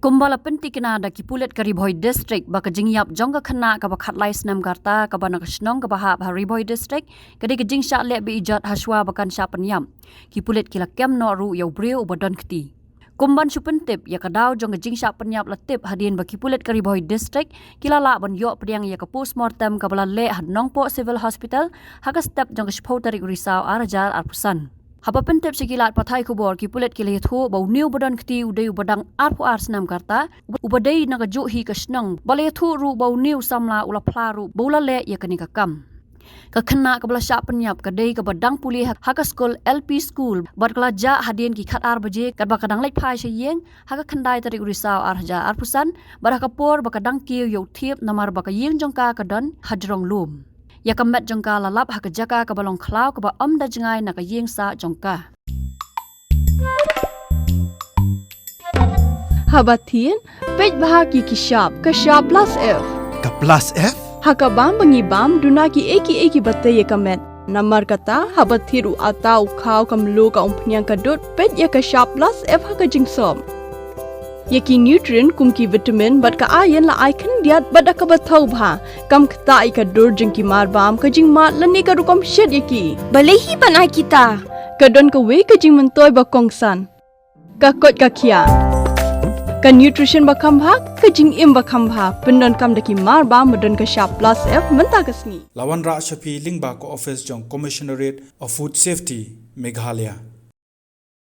Kumbala penting kena ada ki Pulit ke Kyrwoh district baka jingyap jong ka Khynnah ka bakhat lai Snem karta ka bana ka Shillong ka bahap ha Kyrwoh district kadi ka jing sha le bi ijat haswa bakan sha Pynïap ki Pulit kila kem no ru yau breu ubadon kti kumban supentip ya ka daw jong ka jing sha Pynïap latip hadin baki Pulit ke Kyrwoh district kila la ban yo pediang ya ka postmortem ka bala le hadnong po civil hospital ha ka step jong ka shpau tarik risau arajal arpusan Hapa pentep sekilat pathai kubor ki Pulit kile thu bau new badan kti udai ubadang arpu Snem karta ubadai naga jo hi ka Shnang bale thu ru bau new Samla ula plaru bola le ya kani ka kam ka Khynnah ka bala sha Pynïap ka dei ka badang puli ha ka school LP school bad kala ja hadien ki khat ar baje ka ba kadang lek phai she yeng ha ka khandai tarik risau arja arpusan bara ka por ba kadang kiu yo thiep namar ba ka yeng jongka ka don hajrong lum ya kamet jongka lalap ha jaka ka balong khlau ka ba da jangai na ka yeng sa jongka Habatin pej bahaki ki shop ka shop plus f Ka plus F? haka bam bangi bam duna ki eki batte ye kamet namar kata habathiru atau khau kam lo ka umpnyang ka dot pej ya ka shop plus f haka jingsom Yaki nutrient kum ki vitamin bat ka iron la icon diat bat ka bathau bha kam khta I ka dur jing ki mar bam ka jing mat lani ka rukom shed yaki Balehi banai kita. ka don ka we ka jing mentoy ba kongsan ka kot ka khia ka nutrition ba kham bha ka jing im ba kham bha pendon kam daki mar bam badon ka sharp plus f menta ka sni Lawan Ra Shapi Lingba ko office jong Commissionerate of Food Safety Meghalaya